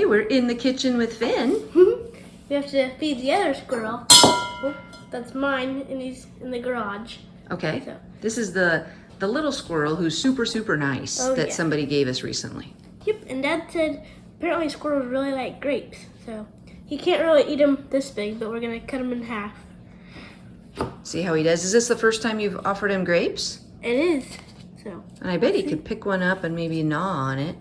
everybody. We're in the kitchen with Finn. We have to feed the other squirrel. Oh, that's mine, and he's in the garage. Okay. So. This is the little squirrel who's super nice that somebody gave us recently. Yep, and Dad said apparently squirrels really like grapes, so he can't really eat them this big, but we're gonna cut them in half. See how he does? Is this the first time you've offered him grapes? It is. So. And I bet he could pick one up and maybe gnaw on it.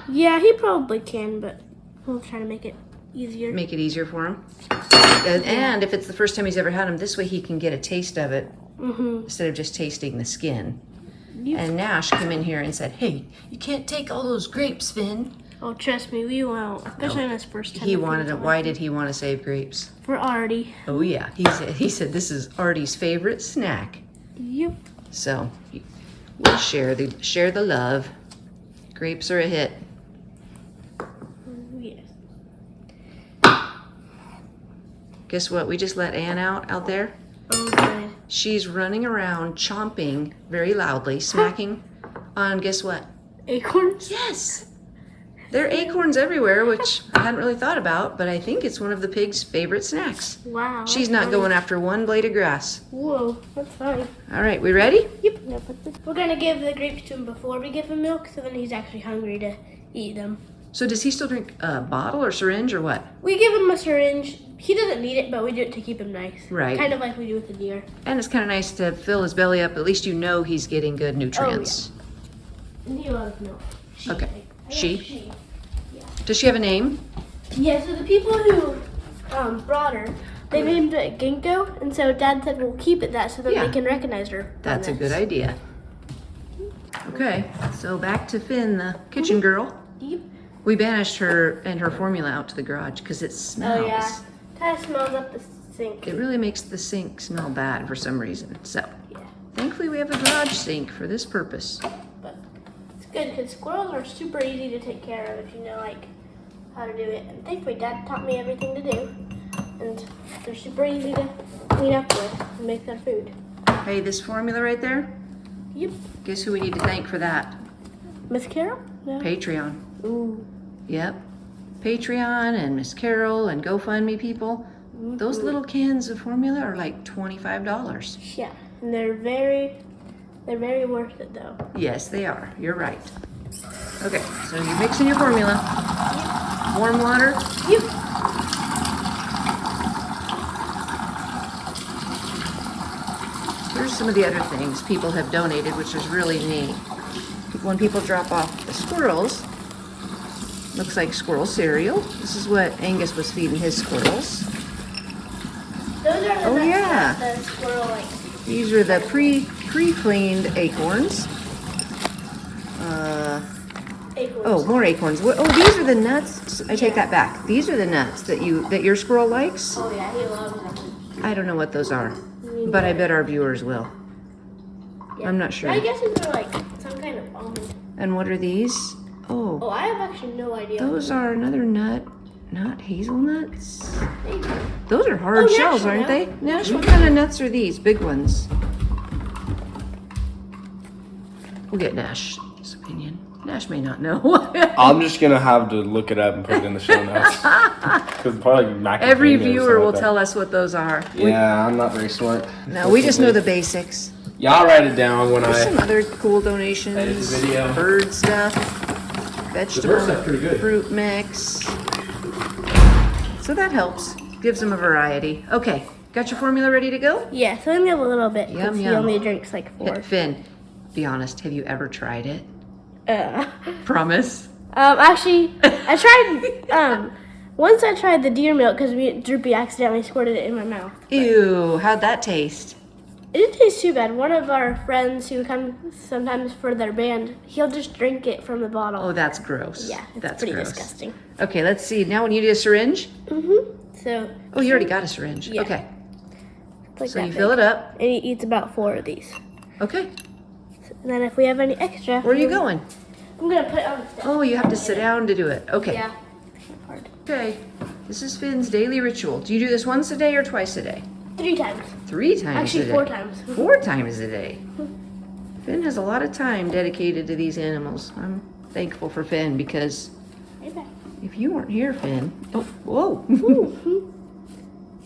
Yeah, he probably can, but we'll try to make it easier. Make it easier for him. And if it's the first time he's ever had them, this way he can get a taste of it instead of just tasting the skin. Yep. And Nash came in here and said, "Hey, you can't take all those grapes, Finn." Oh, trust me, we won't. Especially on his first time. He wanted it. Why did he want to save grapes? For Artie. Oh yeah, he said this is Artie's favorite snack. Yep. So we'll share the love. Grapes are a hit. Yes. Guess what? We just let Ann out there. Oh, good. She's running around chomping very loudly, smacking on, guess what? Acorns? Yes. There are acorns everywhere, which I hadn't really thought about, but I think it's one of the pig's favorite snacks. Wow. She's not going after one blade of grass. Whoa, that's funny. All right, we ready? Yep. We're going to give the grapes to him before we give him milk, so then he's actually hungry to eat them. So does he still drink a bottle or syringe or what? We give him a syringe. He doesn't need it, but we do it to keep him nice. Right. Kind of like we do with the deer. And it's kind of nice to fill his belly up. At least you know he's getting good nutrients. Oh, yeah. And he loves milk. She, Okay. She? Yeah. Does she have a name? Yeah, so the people who brought her, they named it Ginkgo, and so Dad said we'll keep it that so that they can recognize her. That's a good idea. Okay, so back to Finn, the kitchen girl. Yep. We banished her and her formula out to the garage because it smells. Oh yeah, kind of smells up the sink. It really makes the sink smell bad for some reason. So, thankfully we have a garage sink for this purpose. But it's good because squirrels are super easy to take care of if you know like how to do it. And thankfully Dad taught me everything to do. And they're super easy to clean up with and make their food. Hey, this formula right there? Yep. Guess who we need to thank for that? Miss Carol? No. Patreon. Ooh. Yep. Patreon and Miss Carol and GoFundMe people. Those little cans of formula are like $25. Yeah, and they're very worth it though. Yes, they are. You're right. Okay, so you're mixing your formula. Yep. Warm water. Yep. Here's some of the other things people have donated, which is really neat. When people drop off the squirrels, looks like squirrel cereal. This is what Angus was feeding his squirrels. Those are the nuts that the squirrel likes. These are the pre-cleaned acorns. Acorns. Oh, more acorns. Oh, these are the nuts. I take that back. These are the nuts that your squirrel likes. Oh yeah, he loves them. I don't know what those are, but I bet our viewers will. Yeah. I'm not sure. I guess these are like some kind of almond. And what are these? Oh, I have actually no idea. Those are another nut. Not hazelnuts. Maybe. Those are hard shells, aren't they? Nash, what kind of nuts are these? Big ones. We'll get Nash's opinion. Nash may not know. I'm just gonna have to look it up and put it in the show notes. Because probably macadamia. Every viewer will tell us what those are. Yeah, I'm not very smart. No, we just know the basics. Y'all write it down when There's some other cool donations. edit the video. Bird stuff, vegetable, stuff's pretty good. fruit mix. So that helps. Gives them a variety. Okay, got your formula ready to go? Yeah, so only a little bit because he Yum. only drinks like 4. Finn, be honest, have you ever tried it? Promise? Actually, I tried, once I tried the deer milk because Droopy accidentally squirted it in my mouth. Ew, how'd that taste? It didn't taste too bad. One of our friends who comes sometimes for their band, he'll just drink it from the bottle. Oh, that's gross. Yeah, it's that's pretty gross. disgusting. Okay, let's see. Now when you need a syringe? So. Oh, you already got a syringe. Yeah. Okay. It's like So that you fill big. it up. And he eats about 4 of these. Okay. And then if we have any extra. Where are you going? I'm going to put it on the step. Oh, you have to sit down to do it. Okay. Yeah. Hard. Okay. This is Finn's daily ritual. Do you do this once a day or twice a day? 3 times. 3 times Actually, a day. 4 times. 4 times a day. Finn has a lot of time dedicated to these animals. I'm thankful for Finn because Okay. if you weren't here, Finn. Oh, whoa.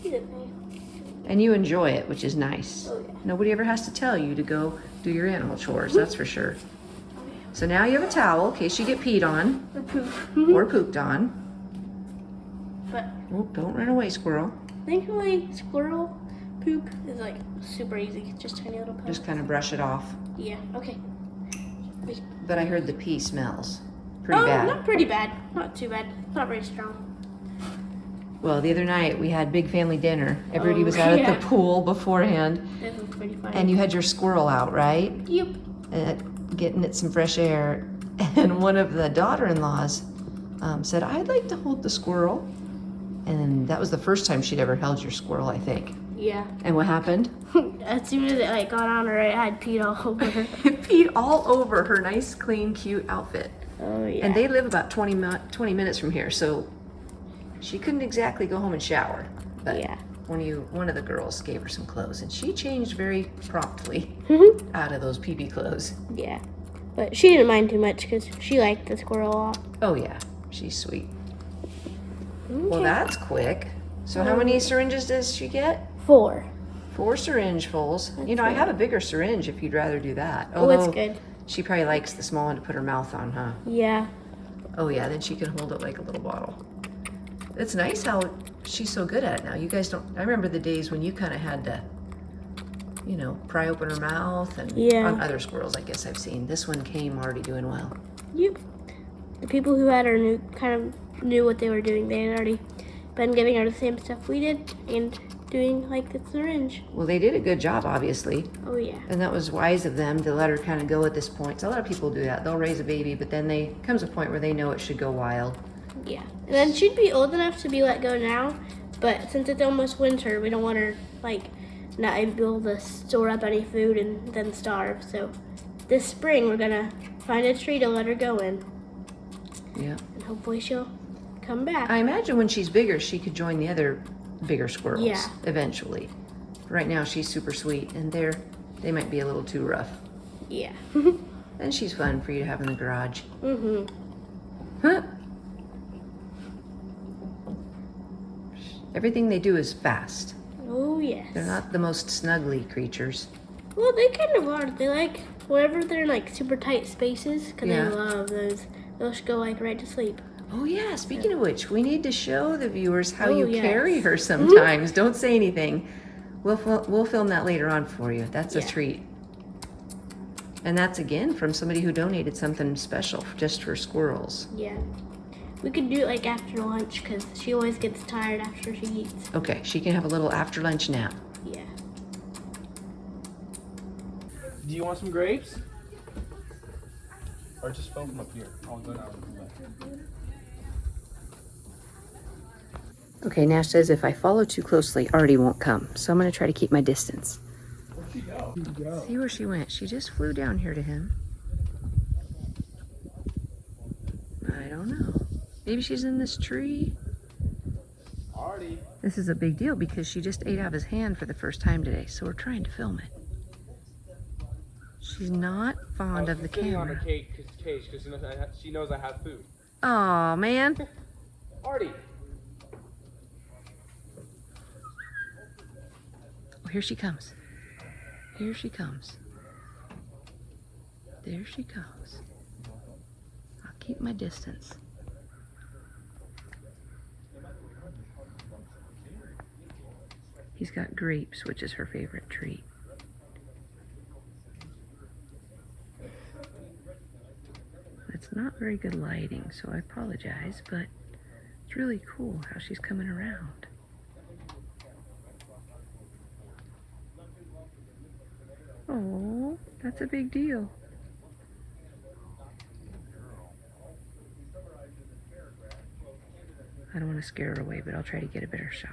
He didn't pay. And you enjoy it, which is nice. Oh, yeah. Nobody ever has to tell you to go do your animal chores, that's for sure. So now you have a towel in case you get peed on. Or poop. Or pooped on. But Oh, don't run away, squirrel. thankfully, squirrel poop is like super easy. Just tiny little pellets. Just kind of brush it off. Yeah, okay. But I heard the pee smells pretty bad. Not pretty bad. Not too bad. Not very strong. Well, the other night we had big family dinner. Everybody was out at the pool beforehand. This was pretty funny. And you had your squirrel out, right? Yep. Getting it some fresh air. And one of the daughter-in-laws said, I'd like to hold the squirrel. And that was the first time she'd ever held your squirrel, I think. Yeah. And what happened? As soon as it like got on her, it had peed all over her. It peed all over her nice, clean, cute outfit. Oh yeah. And they live about 20 minutes from here, so she couldn't exactly go home and shower. But yeah. one of the girls gave her some clothes, and she changed very promptly out of those PB clothes. Yeah. But she didn't mind too much because she liked the squirrel a lot. Oh yeah, she's sweet. Okay. Well, that's quick. So how many syringes does she get? 4. 4 syringefuls. You know, I have a bigger syringe if you'd rather do that. Oh, it's Although good. she probably likes the small one to put her mouth on, huh? Yeah. Oh yeah, then she can hold it like a little bottle. It's nice how she's so good at it now. You guys don't, I remember the days when you kind of had to, you know, pry open her mouth and on other squirrels I guess I've seen. This one came already doing well. Yep. The people who had her kind of knew what they were doing. They had already been giving her the same stuff we did and doing like the syringe. Well, they did a good job, obviously. Oh yeah. And that was wise of them to let her kind of go at this point. So a lot of people do that. They'll raise a baby, but then comes a point where they know it should go wild. Yeah. And then she'd be old enough to be let go now, but since it's almost winter, we don't want her like not able to store up any food and then starve. So this spring we're gonna find a tree to let her go in. Yeah. And hopefully she'll come back. I imagine when she's bigger, she could join the other bigger squirrels eventually. Right now she's super sweet, and they might be a little too rough. Yeah. And she's fun for you to have in the garage. Mhm. Huh? Everything they do is fast. Oh yes. They're not the most snuggly creatures. Well, they kind of are. They like whenever they're in like super tight spaces because they love those. They'll just go like right to sleep. Oh yeah, speaking of which, we need to show the viewers how you yes. carry her sometimes. Don't say anything. We'll film that later on for you. That's a treat. And that's again from somebody who donated something special just for squirrels. Yeah. We could do it like after lunch because she always gets tired after she eats. Okay, she can have a little after lunch nap. Yeah. Do you want some grapes? Or just film from up here? I'll go down and come back. Okay, Nash says if I follow too closely, Artie won't come. So I'm going to try to keep my distance. Where'd she go? See where she went. She just flew down here to him. I don't know. Maybe she's in this tree. Artie. This is a big deal because she just ate out of his hand for the first time today. So we're trying to film it. She's not fond of the camera. On the cage because she knows I have food. Oh man. Artie. Oh, here she comes. Here she comes. There she comes. I'll keep my distance. He's got grapes, which is her favorite treat. It's not very good lighting, so I apologize, but it's really cool how she's coming around. Oh, that's a big deal. I don't want to scare her away, but I'll try to get a better shot.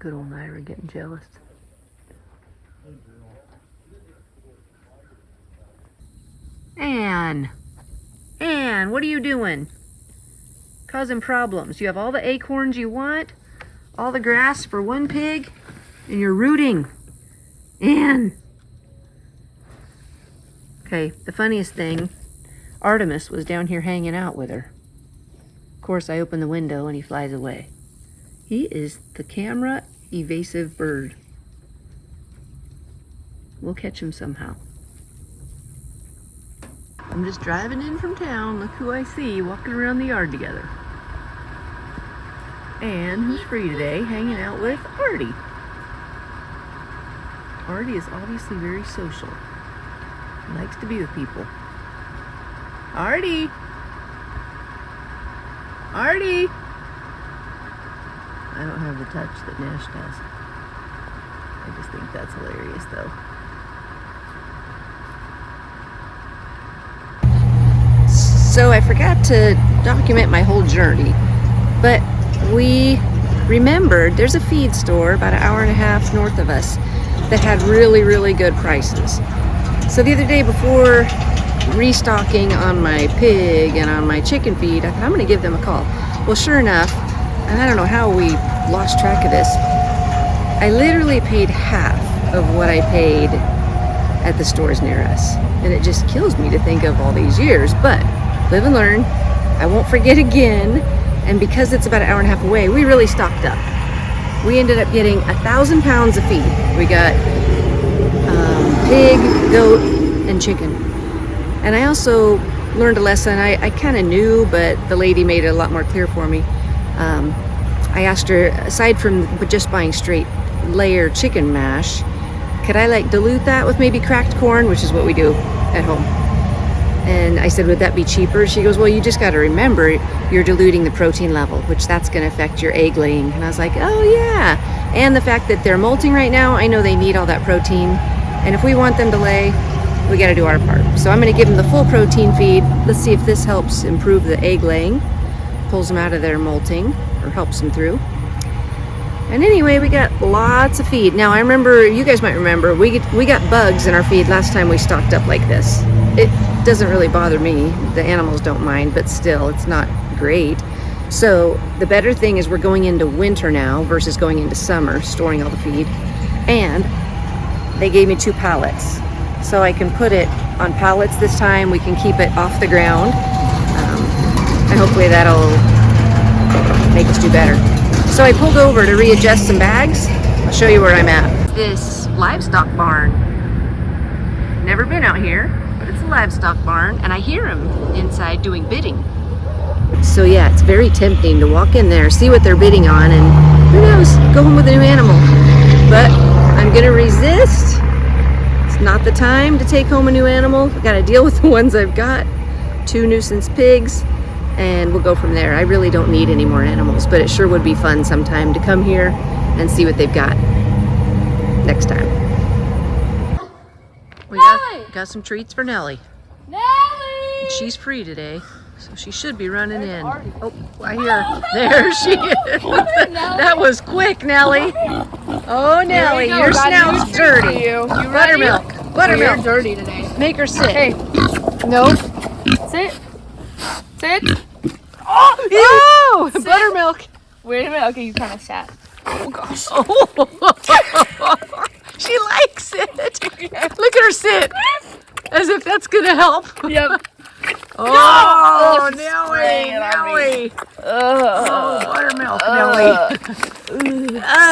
Good old Naira getting jealous. Anne, what are you doing? Causing problems. You have all the acorns you want, all the grass for one pig, and you're rooting. Anne. Okay, the funniest thing, Artemis was down here hanging out with her. Of course, I open the window and he flies away. He is the camera evasive bird. We'll catch him somehow. I'm just driving in from town. Look who I see walking around the yard together. And who's free today, hanging out with Artie. Artie is obviously very social. He likes to be with people. Artie! Artie! I don't have the touch that Nash does. I just think that's hilarious though. So I forgot to document my whole journey, but we remembered there's a feed store about an hour and a half north of us that had really, really good prices. So the other day before restocking on my pig and on my chicken feed, I thought I'm gonna give them a call. Well, sure enough, and I don't know how we lost track of this, I literally paid half of what I paid at the stores near us. And it just kills me to think of all these years, but live and learn. I won't forget again. And because it's about an hour and a half away, we really stocked up. We ended up getting 1,000 pounds of feed. We got pig, goat, and chicken. And I also learned a lesson I kind of knew, but the lady made it a lot more clear for me. I asked her, aside from just buying straight layer chicken mash, could I like dilute that with maybe cracked corn, which is what we do at home. And I said, would that be cheaper? She goes, well, you just got to remember you're diluting the protein level, which that's going to affect your egg laying. And I was like, oh yeah. And the fact that they're molting right now, I know they need all that protein. And if we want them to lay, we got to do our part. So I'm going to give them the full protein feed. Let's see if this helps improve the egg laying, pulls them out of their molting, or helps them through. And anyway, we got lots of feed. Now I remember, you guys might remember, we got bugs in our feed last time we stocked up like this. It doesn't really bother me. The animals don't mind, but still, it's not great. So the better thing is we're going into winter now versus going into summer, storing all the feed. And they gave me 2 pallets. So I can put it on pallets this time. We can keep it off the ground. And hopefully that'll make us do better. So I pulled over to readjust some bags. I'll show you where I'm at. This livestock barn. Never been out here, but it's a livestock barn, and I hear them inside doing bidding. So yeah, it's very tempting to walk in there, see what they're bidding on, and who knows, go home with a new animal. But I'm gonna resist. It's not the time to take home a new animal. I gotta deal with the ones I've got. 2 nuisance pigs. And we'll go from there. I really don't need any more animals, but it sure would be fun sometime to come here and see what they've got next time. We got some treats for Nellie. Nellie! And she's free today, so she should be running in. Oh, I hear her. There she is. That was quick, Nellie. Oh, Nellie, your snout's dirty. You Buttermilk. You're dirty today. Make her sit. Hey. Nope. Sit. Sit. Oh! Sit. Buttermilk. Wait a minute. Okay, you kind of sat. Oh gosh. Oh. She likes it. Look at her sit. As if that's gonna help. Yep. Oh, No! Nellie. Oh, buttermilk, Nellie.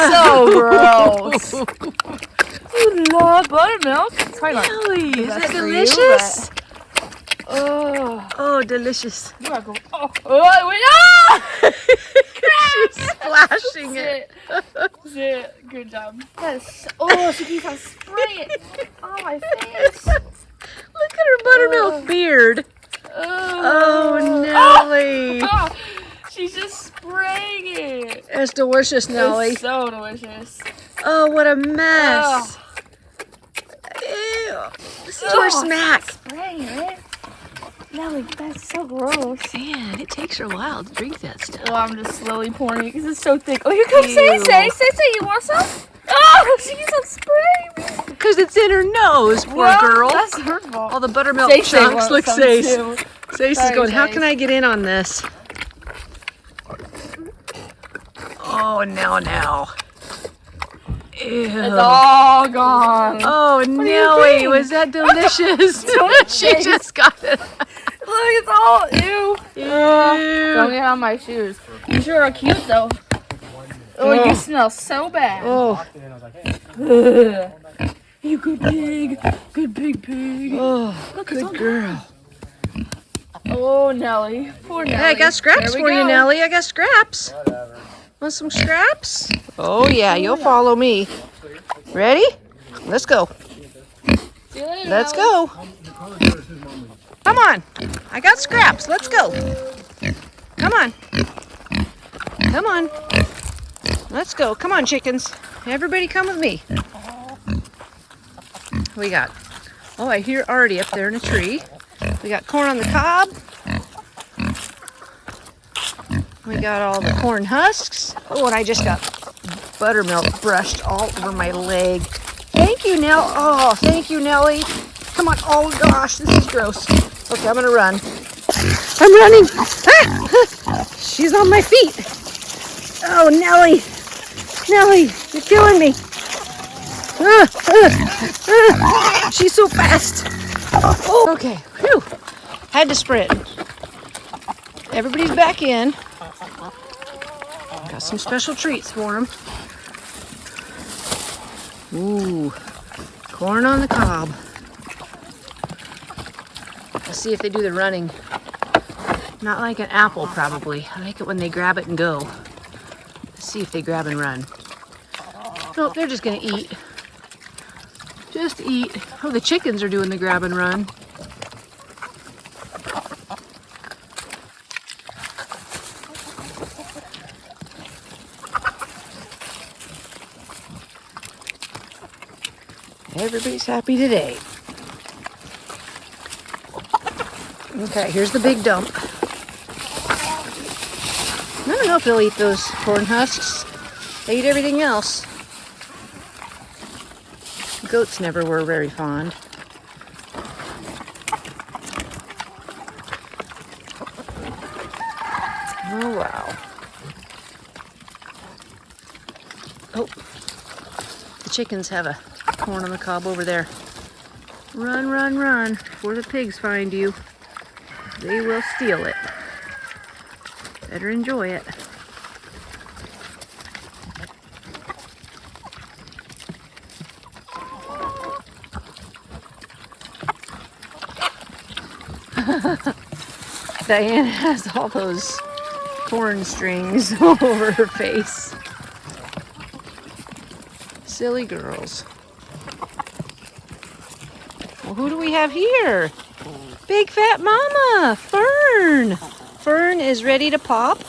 So gross. You love buttermilk. It's probably not Nellie, the is best it for you, delicious? Oh, Delicious. you gotta go. Oh, wait, ah! She's splashing it. Sit. Good job. That's, oh, she keeps on spraying it on my face. Look at her buttermilk beard. Oh, Nellie. Oh, she's just spraying it. It's delicious, Nellie. It's so delicious. Oh, what a mess. Ew. This is your snack. Spraying it. Nellie, that's so gross. Man, it takes her a while to drink that stuff. Oh, I'm just slowly pouring it because it's so thick. Oh, here comes Say. You want some? Oh, she keeps on spraying me. because it's in her nose, poor girl. That's her fault. All the buttermilk Say chunks. Look, Sace. too. Sace is Sorry, going, how Sace. can I get in on this? Oh, now. Ew. It's all gone. Oh, Nelly, was that delicious? She just got it. Look, it's all ew. Don't get on my shoes. You sure are cute though. Oh, you smell so bad. Oh, You good pig. Good big pig. oh, Look, it's all good girl. Oh, Nelly. Poor Nelly. Hey, I got scraps There we for you, go. Nelly. I got scraps. Want some scraps? Oh, yeah, you'll follow me. Ready? Let's go. See you later, Let's Nelly. go. Come on. I got scraps. Let's go. Come on. Come on. Let's go. Come on, chickens. Everybody come with me. We got, oh, I hear Artie up there in a tree. We got corn on the cob. We got all the corn husks. Oh, and I just got buttermilk brushed all over my leg. Thank you, Nell. Oh, thank you, Nelly. Come on. Oh, gosh, this is gross. Okay, I'm going to run. I'm running. Ah! She's on my feet. Oh, Nelly. Nelly, you're killing me. She's so fast. Oh, okay. Whew. Had to sprint. Everybody's back in. Got some special treats for them. Ooh, corn on the cob. Let's see if they do the running. Not like an apple, probably. I like it when they grab it and go. Let's see if they grab and run. Nope, they're just gonna eat. Just eat. Oh, the chickens are doing the grab and run. Everybody's happy today. Okay, here's the big dump. I don't know if they'll eat those corn husks. They eat everything else. Goats never were very fond. Oh, wow. Oh, the chickens have a corn on the cob over there. Run, run, run before the pigs find you. They will steal it. Better enjoy it. Diane has all those corn strings over her face. Silly girls. Well, who do we have here? Big fat mama, Fern. Fern is ready to pop.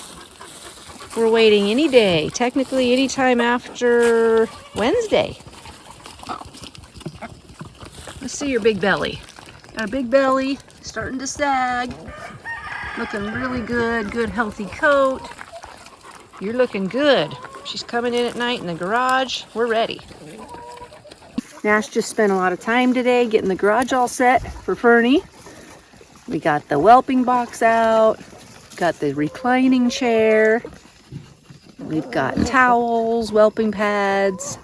We're waiting any day, technically any time after Wednesday. Let's see your big belly. Got a big belly, starting to sag. Looking really good, good healthy coat. You're looking good. She's coming in at night in the garage. We're ready. Nash just spent a lot of time today getting the garage all set for Fernie. We got the whelping box out, got the reclining chair, we've got towels, whelping pads,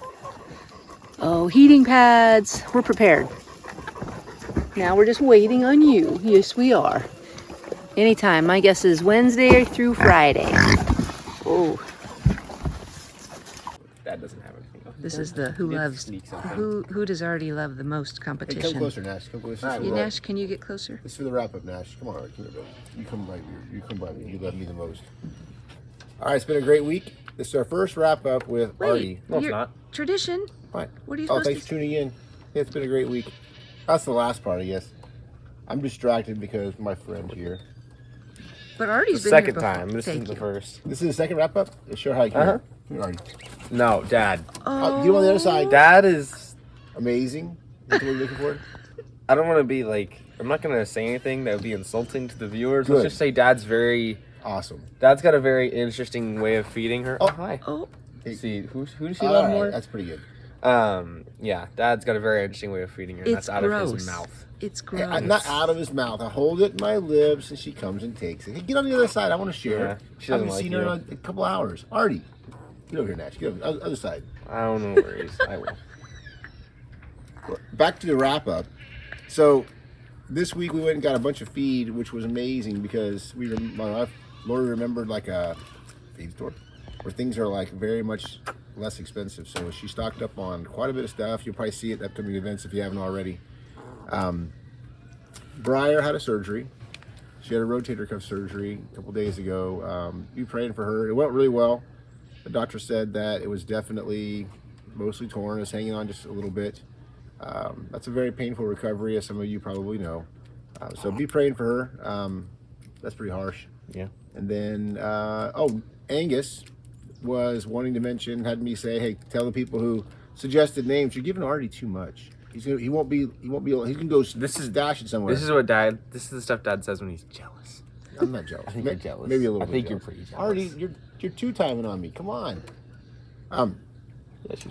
oh, heating pads. We're prepared. Now we're just waiting on you. Yes, we are. Anytime. My guess is Wednesday through Friday. Oh. Dad doesn't have anything else. This is the who does already love the most Hey, competition. come closer, Nash. Come closer. Yeah, Nash, can you get closer? This is for the wrap up, Nash. Come on, come here, bro. You come by me. You come by me. You love me the most. All right, it's been a great week. This is our first wrap up with Artie. No, it's your not. Tradition. Fine. What are you Oh, supposed thanks to for tuning in. Yeah, it's been a great week. That's the last part, I guess. I'm distracted because my friend here. But The Artie's been second here before. time. This Thank isn't the you. first. This is the second wrap up. Show how you can. Uh-huh. Here, Artie. No, Dad. Oh, you on the other side. Dad is. Amazing. That's what we're looking for. I don't want to be like. I'm not gonna say anything that would be insulting to the viewers. Good. Let's just say Dad's very. Awesome. Dad's got a very interesting way of feeding her. Oh. Hi. Oh, See, who does she All love right, more? that's pretty good. Yeah, Dad's got a very interesting way of feeding her. And It's that's out of gross. his mouth. It's Hey, gross. not out of his mouth. I hold it in my lips, and she comes and takes it. Hey, get on the other side. I want to share. Yeah, she doesn't I haven't like seen her you. in a couple hours. Artie, get over here, Nash. Get over the other side. I don't know where he's. I will. Back to the wrap up. So this week we went and got a bunch of feed, which was amazing because my wife Lori remembered like a feed store where things are like very much less expensive. So she stocked up on quite a bit of stuff. You'll probably see it at upcoming events if you haven't already. Briar had a surgery. She had a rotator cuff surgery a couple days ago. Be praying for her. It went really well. The doctor said that it was definitely mostly torn. It's hanging on just a little bit. That's a very painful recovery, as some of you probably know. So be praying for her. That's pretty harsh. Yeah. And then, Angus was wanting to mention, had me say, hey, tell the people who suggested names, you're giving Artie too much. He can go stash it somewhere. This is the stuff Dad says when he's jealous. I'm not jealous. I think you're jealous. Maybe a little bit. I think you're jealous. pretty jealous. Artie, you're two-timing on me. Come on. Yeah,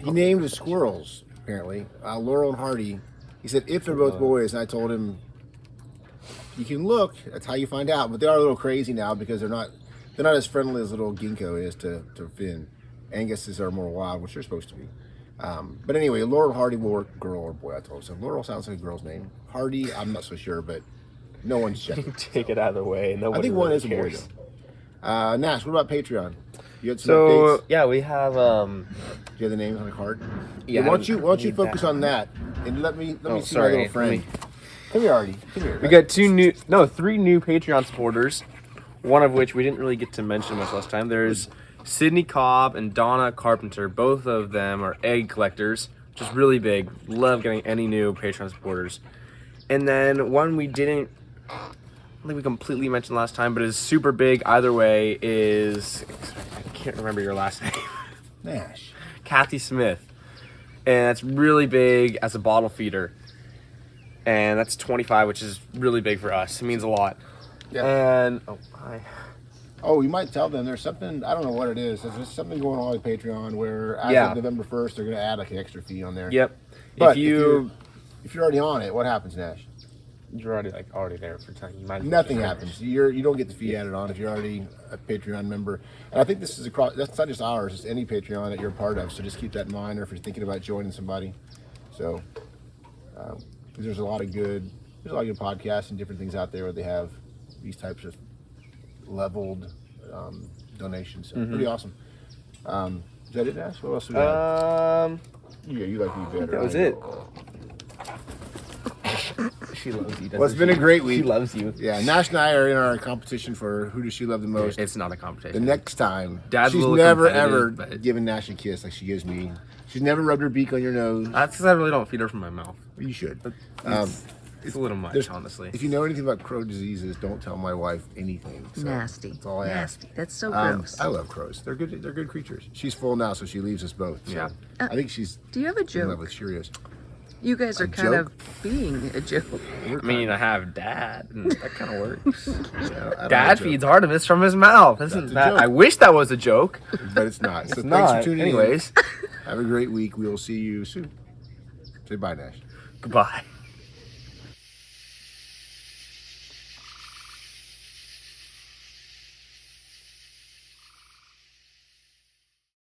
He named the squirrels, apparently. Laurel and Hardy. He said if they're both boys, and I told him, you can look, that's how you find out. But they are a little crazy now because they're not as friendly as little Ginkgo is to Finn. Angus's are more wild, which they're supposed to be. But anyway, Laurel Hardy will work girl or boy, I told him. So Laurel sounds like a girl's name. Hardy, I'm not so sure, but no one's checking. Take it out of the way. I think one is a boy, cares. though. Nash, what about Patreon? You had some So updates? yeah, we have. Do you have the names on the card? Yeah. Why don't you focus on that and let me see sorry, my little friend. Come here, Artie. Come here. We got three new Patreon supporters. One of which we didn't really get to mention much last time. There's Sydney Cobb and Donna Carpenter. Both of them are egg collectors, which is really big. Love getting any new Patreon supporters. And then one we didn't, I don't think we completely mentioned last time, but is super big either way is, I can't remember your last name. Nash. Kathy Smith. And that's really big as a bottle feeder. And that's 25, which is really big for us. It means a lot. Yeah. And, hi. Oh, you might tell them there's something, I don't know what it is. There's something going on with Patreon where as of November 1st, they're going to add like an extra fee on there. Yep. But if you're already on it, what happens, Nash? You're already there for time. You might Nothing happens. You don't get the fee added on if you're already a Patreon member. And I think this is that's not just ours, it's any Patreon that you're a part of. So just keep that in mind, or if you're thinking about joining somebody. So there's a lot of good podcasts and different things out there where they have these types of leveled donations. So pretty awesome. Is that it, Nash? What else do we have? Yeah, you like me better. That was it. She loves you. Well, it's been a great week. She loves you. Yeah, Nash and I are in our competition for who does she love the most. It's not a competition. The next time, Dad's she's a little never competitive, ever but- given Nash a kiss like she gives me. She's never rubbed her beak on your nose. That's because I really don't feed her from my mouth. You should. It's a little much, honestly. If you know anything about crow diseases, don't tell my wife anything. So Nasty. That's all I ask. Nasty. That's so gross. I love crows. They're good. They're good creatures. She's full now, so she leaves us both. So Yeah. I think she's Do you have a in love joke? with Cheerios. You guys are kind joke? of being a joke. I mean, I have Dad, and that kind of works. Yeah, I don't have Dad a joke, feeds Artemis from his mouth. Isn't a that? joke. I wish that was a joke. but it's not. So It's thanks not. for tuning Anyways, in. Have a great week. We will see you soon. Say bye, Nash. goodbye.